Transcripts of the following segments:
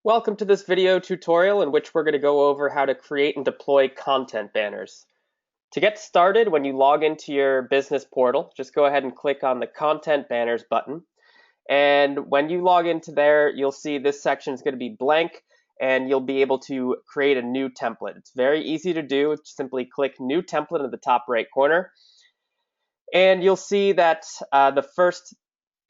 Welcome to this video tutorial in which we're going to go over how to create and deploy content banners. To get started, when you log into your business portal, just go ahead and click on the Content Banners button. And when you log into there, you'll see this section is going to be blank and you'll be able to create a new template. It's very easy to do. Simply click New Template in the top right corner. And you'll see that the first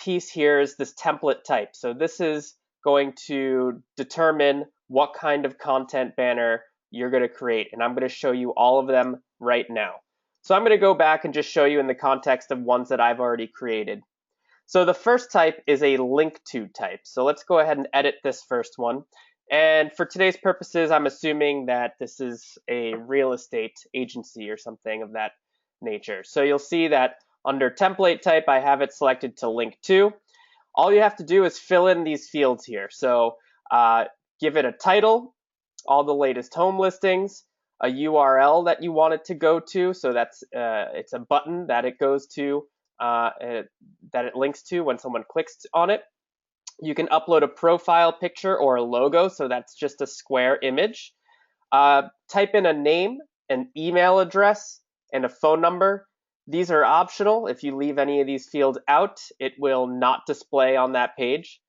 piece here is this template type. So this is going to determine what kind of content banner you're going to create. And I'm going to show you all of them right now. So I'm going to go back and just show you in the context of ones that I've already created. So the first type is a link to type. So let's go ahead and edit this first one. And for today's purposes, I'm assuming that this is a real estate agency or something of that nature. So you'll see that under template type, I have it selected to link to. All you have to do is fill in these fields here. So give it a title, all the latest home listings, a URL that you want it to go to. So that's it's a button that it goes to, that it links to when someone clicks on it. You can upload a profile picture or a logo. So that's just a square image. Type in a name, an email address, and a phone number. These are optional. If you leave any of these fields out, it will not display on that page.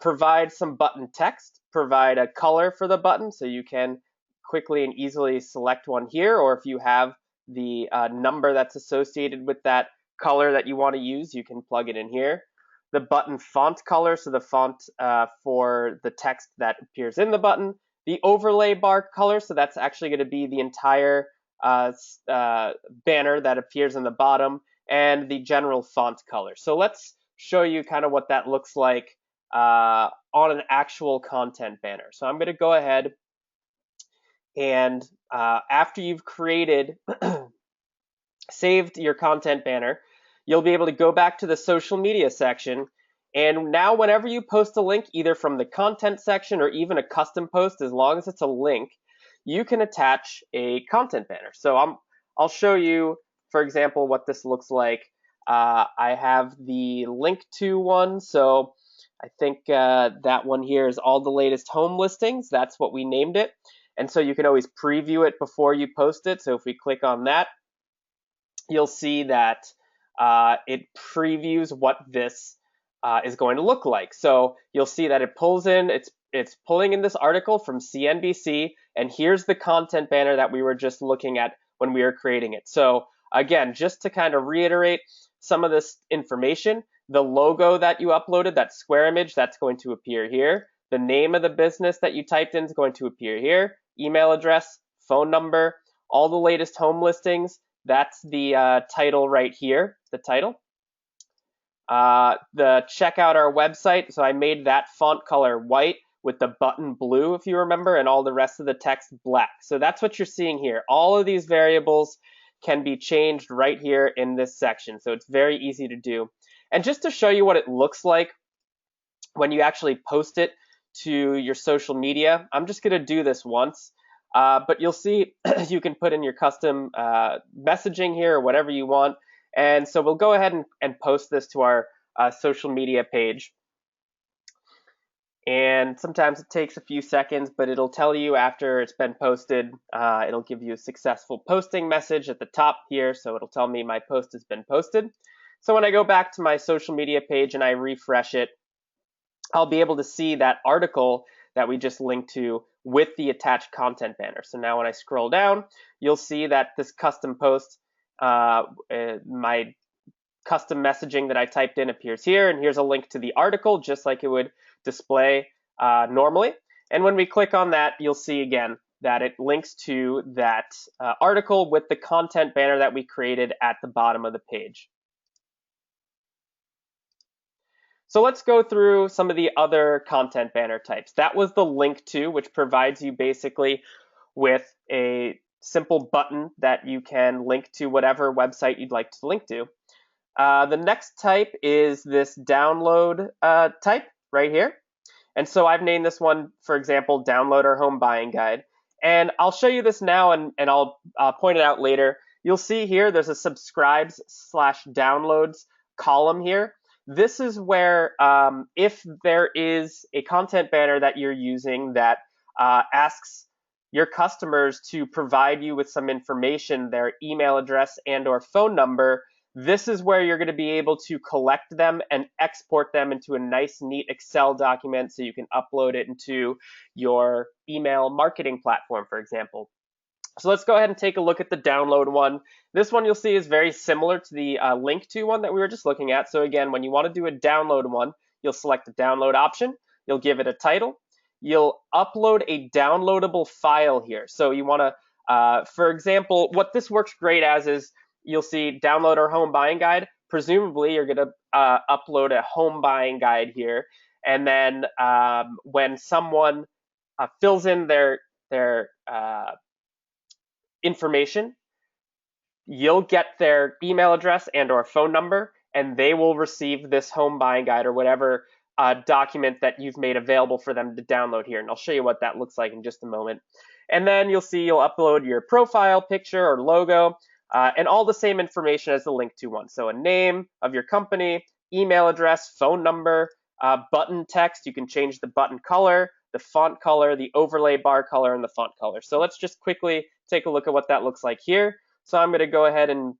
Provide some button text. Provide a color for the button so you can quickly and easily select one here, or if you have the number that's associated with that color that you want to use, you can plug it in here. The button font color, so the font for the text that appears in the button. The overlay bar color, so that's actually going to be the entire banner that appears in the bottom, and the general font color. So let's show you kind of what that looks like on an actual content banner. So I'm going to go ahead and after you've created, saved your content banner, you'll be able to go back to the social media section. And now whenever you post a link, either from the content section or even a custom post, as long as it's a link, you can attach a content banner. So I'll show you, for example, what this looks like. I have the link to one. So I think that one here is all the latest home listings. That's what we named it. And so you can always preview it before you post it. So if we click on that, you'll see that it previews what this is going to look like. So you'll see that it pulls in, it's pulling in this article from CNBC, and here's the content banner that we were just looking at when we were creating it. So again, just to kind of reiterate some of this information, the logo that you uploaded, that square image, that's going to appear here. The name of the business that you typed in is going to appear here. Email address, phone number, all the latest home listings. That's the title right here, the title. The check out our website, so I made that font color white with the button blue, if you remember, and all the rest of the text black. So that's what you're seeing here. All of these variables can be changed right here in this section. So it's very easy to do. And just to show you what it looks like when you actually post it to your social media, I'm just going to do this once. But you'll see you can put in your custom messaging here or whatever you want. And so we'll go ahead and post this to our social media page. And sometimes it takes a few seconds, but it'll tell you after it's been posted. It'll give you a successful posting message at the top here. So it'll tell me my post has been posted. So when I go back to my social media page and I refresh it, I'll be able to see that article that we just linked to with the attached content banner. So now when I scroll down, you'll see that this custom post, my custom messaging that I typed in appears here, and here's a link to the article, just like it would display normally. And when we click on that, you'll see again that it links to that article with the content banner that we created at the bottom of the page. So let's go through some of the other content banner types. That was the link to, which provides you basically with a simple button that you can link to whatever website you'd like to link to. The next type is this download type right here. And so I've named this one, for example, Download Our Home Buying Guide. And I'll show you this now and I'll point it out later. You'll see here there's a subscribes/downloads column here. This is where if there is a content banner that you're using that asks your customers to provide you with some information, their email address and or phone number, this is where you're going to be able to collect them and export them into a nice, neat Excel document so you can upload it into your email marketing platform, for example. So let's go ahead and take a look at the download one. This one you'll see is very similar to the link to one that we were just looking at. So again, when you want to do a download one, you'll select the download option. You'll give it a title. You'll upload a downloadable file here. So you want to, for example, what this works great as is you'll see download our home buying guide. Presumably, you're going to upload a home buying guide here. And then when someone fills in their information, you'll get their email address and or phone number, and they will receive this home buying guide or whatever document that you've made available for them to download here. And I'll show you what that looks like in just a moment. And then you'll see you'll upload your profile picture or logo and all the same information as the link to one. So a name of your company, email address, phone number, button text. You can change the button color, the font color, the overlay bar color, and the font color. So let's just quickly take a look at what that looks like here. So I'm going to go ahead and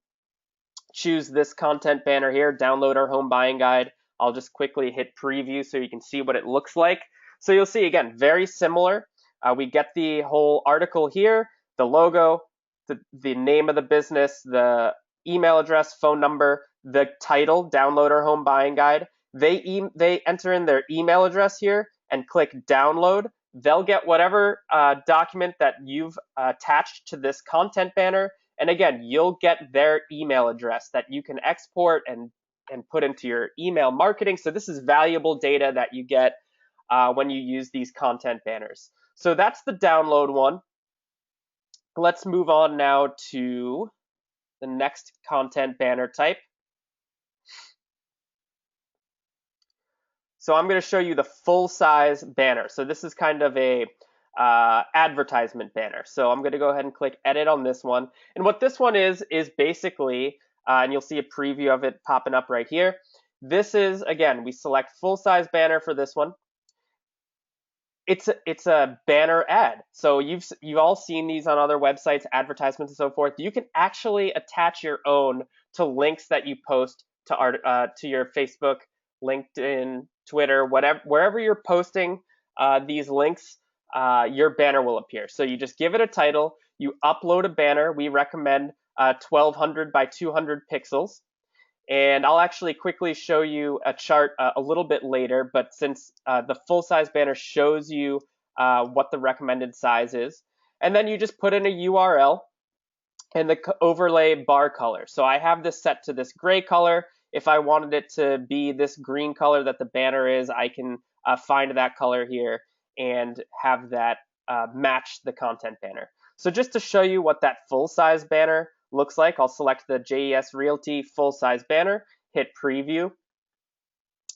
choose this content banner here, download our home buying guide. I'll just quickly hit preview so you can see what it looks like. So you'll see, again, very similar. We get the whole article here, the logo, the name of the business, the email address, phone number, the title, download our home buying guide. They enter in their email address here and click download. They'll get whatever document that you've attached to this content banner. And again, you'll get their email address that you can export and put into your email marketing. So this is valuable data that you get when you use these content banners. So that's the download one. Let's move on now to the next content banner type. So I'm going to show you the full size banner. So this is kind of a advertisement banner. So I'm going to go ahead and click edit on this one. And what this one is basically, and you'll see a preview of it popping up right here. This is, again, we select full size banner for this one. It's a banner ad. So you've all seen these on other websites, advertisements and so forth. You can actually attach your own to links that you post to your Facebook, LinkedIn, Twitter, wherever you're posting these links, your banner will appear. So you just give it a title, you upload a banner. We recommend 1200 by 200 pixels. And I'll actually quickly show you a chart a little bit later, but since the full size banner shows you what the recommended size is, and then you just put in a URL and the overlay bar color. So I have this set to this gray color. If I wanted it to be this green color that the banner is, I can find that color here and have that match the content banner. So just to show you what that full size banner looks like, I'll select the JES Realty full size banner, hit preview,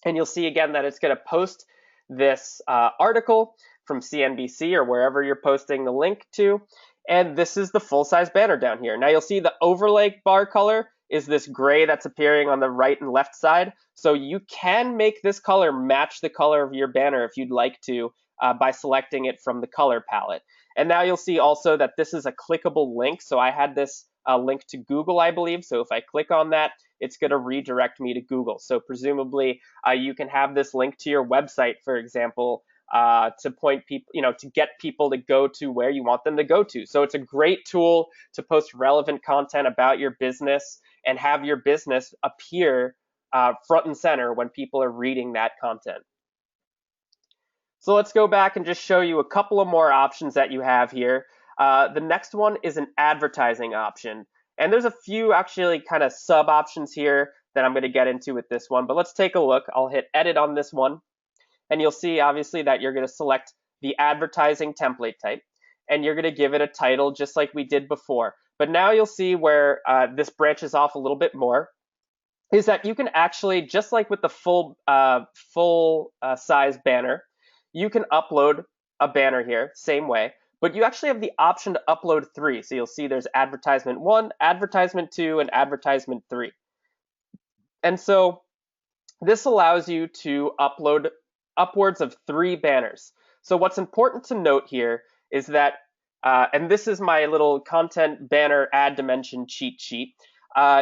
and you'll see again that it's going to post this article from CNBC or wherever you're posting the link to. And this is the full size banner down here. Now you'll see the overlay bar color is this gray that's appearing on the right and left side. So you can make this color match the color of your banner if you'd like to by selecting it from the color palette. And now you'll see also that this is a clickable link. So I had this link to Google, I believe. So if I click on that, it's going to redirect me to Google. So presumably you can have this link to your website, for example, to point people, to get people to go to where you want them to go to. So it's a great tool to post relevant content about your business and have your business appear front and center when people are reading that content. So let's go back and just show you a couple of more options that you have here. The next one is an advertising option. And there's a few actually kind of sub options here that I'm going to get into with this one. But let's take a look. I'll hit edit on this one. And you'll see obviously that you're going to select the advertising template type. And you're going to give it a title just like we did before. But now you'll see where this branches off a little bit more. Is that you can actually, just like with the full size banner, you can upload a banner here, same way, but you actually have the option to upload 3. So you'll see there's advertisement 1, advertisement 2, and advertisement 3. And so This allows you to upload upwards of 3 banners. So what's important to note here is that, and this is my little content banner ad dimension cheat sheet,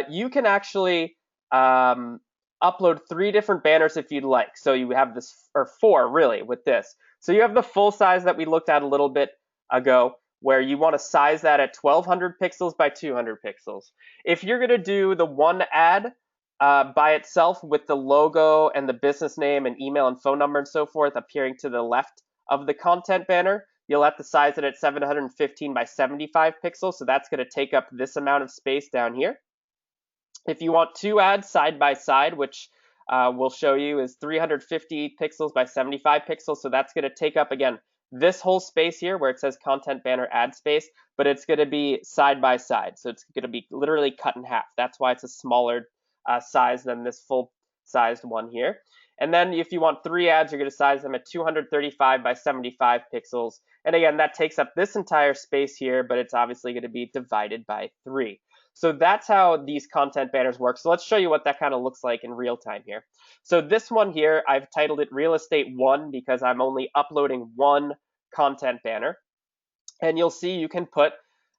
you can actually upload 3 different banners if you'd like. So you have this, or 4 really, with this. So you have the full size that we looked at a little bit ago, where you want to size that at 1200 pixels by 200 pixels. If you're going to do the one ad by itself with the logo and the business name and email and phone number and so forth appearing to the left of the content banner, you'll have to size it at 715 by 75 pixels. So that's going to take up this amount of space down here. If you want 2 ads side by side, which we'll show you is 350 pixels by 75 pixels. So that's going to take up, again, this whole space here where it says content banner ad space, but it's going to be side by side. So it's going to be literally cut in half. That's why it's a smaller size than this full sized one here. And then if you want 3 ads, you're going to size them at 235 by 75 pixels. And again, that takes up this entire space here, but it's obviously going to be divided by 3. So that's how these content banners work. So let's show you what that kind of looks like in real time here. So this one here, I've titled it Real Estate 1 because I'm only uploading one content banner. And you'll see you can put,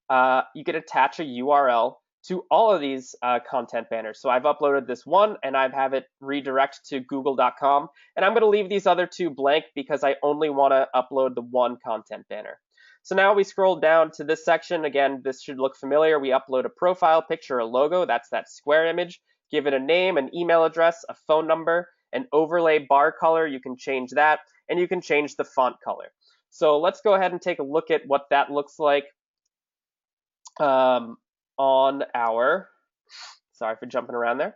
you can attach a URL to all of these content banners. So I've uploaded this one and I have it redirect to google.com. And I'm going to leave these other 2 blank because I only want to upload the one content banner. So now we scroll down to this section. Again, this should look familiar. We upload a profile picture, a logo, that's that square image, give it a name, an email address, a phone number, an overlay bar color. You can change that, and you can change the font color. So let's go ahead and take a look at what that looks like on our, sorry for jumping around there,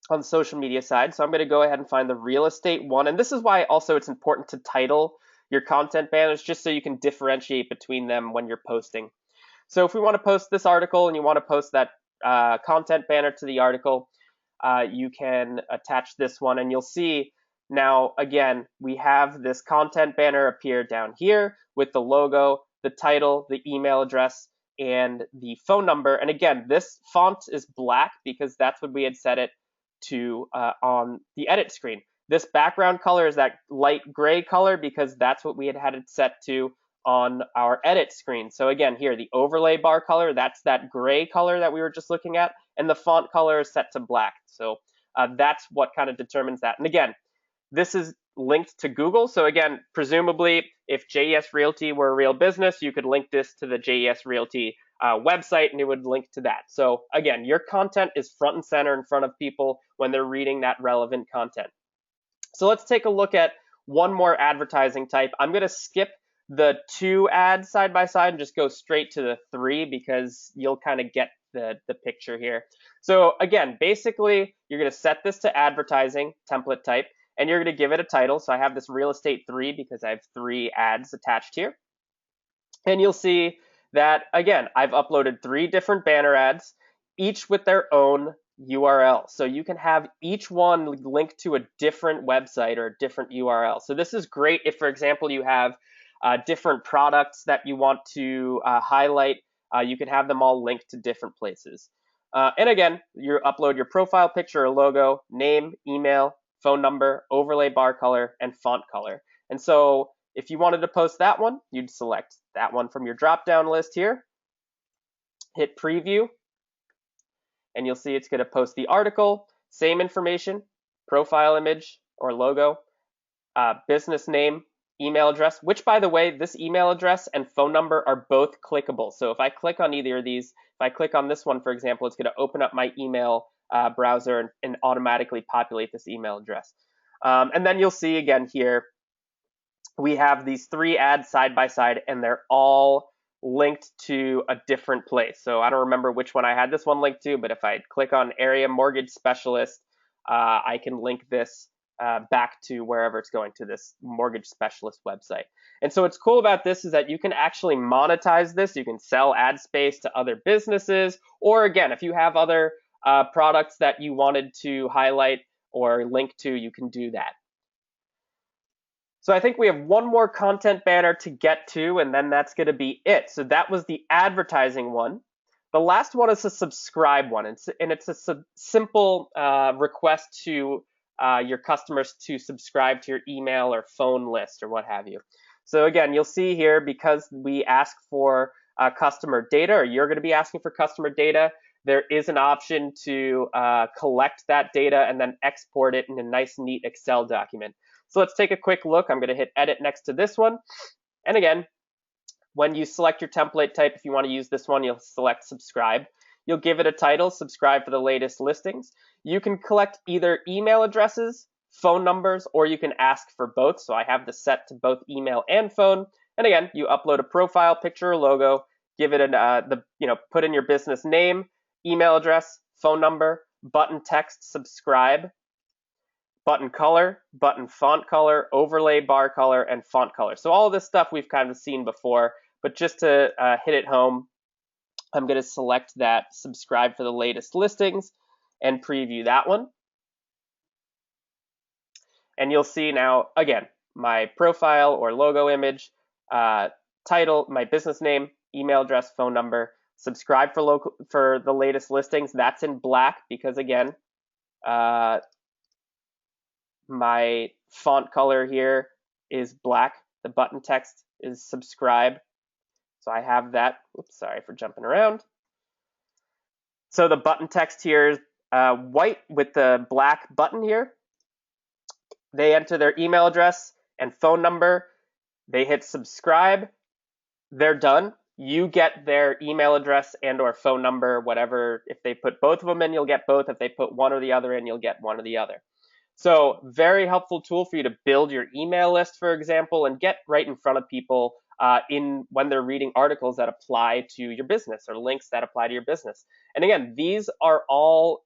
on the social media side. So I'm going to go ahead and find the real estate one. And this is why also it's important to title your content banners, just so you can differentiate between them when you're posting. So if we want to post this article and you want to post that content banner to the article, you can attach this one, and you'll see now, again, we have this content banner appear down here with the logo, the title, the email address, and the phone number. And again, this font is black because that's what we had set it to on the edit screen. This background color is that light gray color because that's what we had it set to on our edit screen. So again, here, the overlay bar color, that's that gray color that we were just looking at, and the font color is set to black. So that's what kind of determines that. And again, this is linked to Google. So again, presumably, if JES Realty were a real business, you could link this to the JES Realty website and it would link to that. So again, your content is front and center in front of people when they're reading that relevant content. So let's take a look at one more advertising type. I'm going to skip the 2 ads side by side and just go straight to the 3 because you'll kind of get the picture here. So again, basically, you're going to set this to advertising template type, and you're going to give it a title. So I have this real estate 3 because I have 3 ads attached here. And you'll see that, again, I've uploaded 3 different banner ads, each with their own URL. So you can have each one linked to a different website or a different URL. So this is great if, for example, you have different products that you want to highlight. You can have them all linked to different places. And again, you upload your profile picture or logo, name, email, phone number, overlay bar color, and font color. And so if you wanted to post that one, you'd select that one from your drop-down list here, hit preview, and you'll see it's going to post the article, same information, profile image or logo, business name, email address, which, by the way, this email address and phone number are both clickable. So if I click on either of these, if I click on this one, for example, it's going to open up my email browser and automatically populate this email address. And then you'll see again here, we have these 3 ads side by side, and they're all linked to a different place. So I don't remember which one I had this one linked to, but if I click on area mortgage specialist, I can link this back to wherever it's going, to this mortgage specialist website. And so what's cool about this is that you can actually monetize this. You can sell ad space to other businesses, or again, if you have other products that you wanted to highlight or link to, you can do that. So I think we have one more content banner to get to, and then that's going to be it. So that was the advertising one. The last one is a subscribe one, and it's a simple request to your customers to subscribe to your email or phone list or what have you. So again, you'll see here, because we ask for customer data, or you're going to be asking for customer data, there is an option to collect that data and then export it in a nice, neat Excel document. So let's take a quick look. I'm going to hit edit next to this one. And again, when you select your template type, if you want to use this one, you'll select subscribe. You'll give it a title, subscribe for the latest listings. You can collect either email addresses, phone numbers, or you can ask for both. So I have this set to both email and phone. And again, you upload a profile picture or logo, give it put in your business name, email address, phone number, button text, subscribe, button color, button font color, overlay bar color, and font color. So all of this stuff we've kind of seen before, but just to hit it home, I'm going to select that subscribe for the latest listings and preview that one. And you'll see now, again, my profile or logo image, title, my business name, email address, phone number, subscribe for the latest listings. That's in black because, again, my font color here is black. The button text is subscribe. So I have that. Oops, sorry for jumping around. So the button text here is white with the black button here. They enter their email address and phone number. They hit subscribe. They're done. You get their email address and or phone number, whatever. If they put both of them in, you'll get both. If they put one or the other in, you'll get one or the other. So very helpful tool for you to build your email list, for example, and get right in front of people when they're reading articles that apply to your business or links that apply to your business. And again, these are all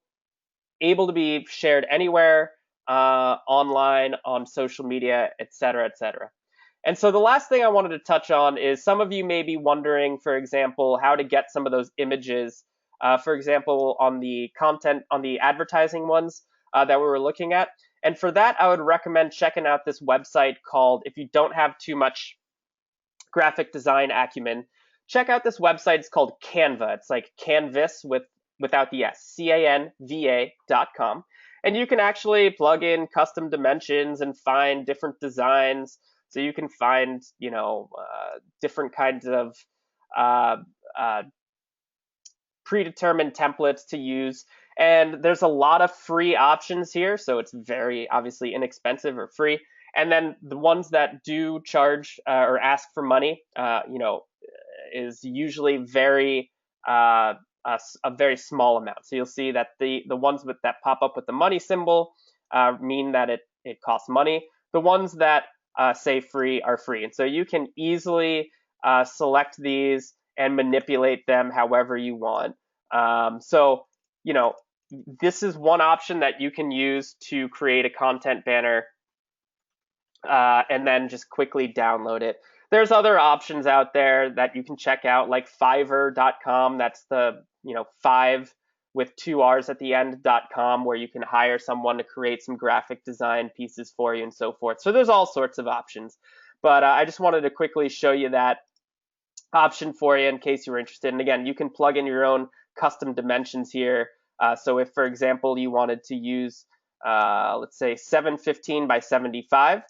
able to be shared anywhere, online, on social media, et cetera, et cetera. And so the last thing I wanted to touch on is some of you may be wondering, for example, how to get some of those images, for example, on the content, on the advertising ones that we were looking at. And for that, I would recommend checking out this website called, if you don't have too much graphic design acumen, check out this website. It's called Canva. It's like Canvas without the S, CANVA.com. And you can actually plug in custom dimensions and find different designs. So you can find, different kinds of predetermined templates to use. And there's a lot of free options here. So it's very obviously inexpensive or free. And then the ones that do charge or ask for money, is usually a very small amount. So you'll see that the ones that pop up with the money symbol mean that it costs money. The ones that say free are free. And so you can easily select these and manipulate them however you want. This is one option that you can use to create a content banner and then just quickly download it. There's other options out there that you can check out, like Fiverr.com. That's the 5 with 2 R's at the end.com, where you can hire someone to create some graphic design pieces for you and so forth. So there's all sorts of options. But I just wanted to quickly show you that option for you in case you were interested. And again, you can plug in your own custom dimensions here. So if, for example, you wanted to use, let's say 715 by 75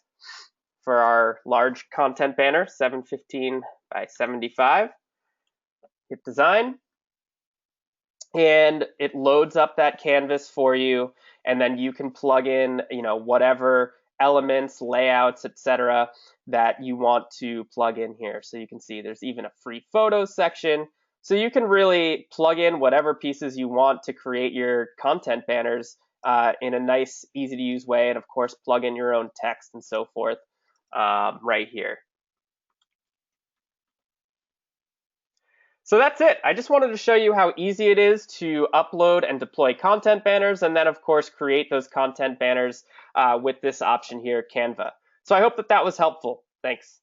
for our large content banner, 715 by 75, hit design, and it loads up that canvas for you. And then you can plug in, whatever elements, layouts, etc., that you want to plug in here. So you can see there's even a free photos section. So you can really plug in whatever pieces you want to create your content banners in a nice, easy to use way. And of course, plug in your own text and so forth right here. So that's it. I just wanted to show you how easy it is to upload and deploy content banners, and then of course create those content banners with this option here, Canva. So I hope that was helpful. Thanks.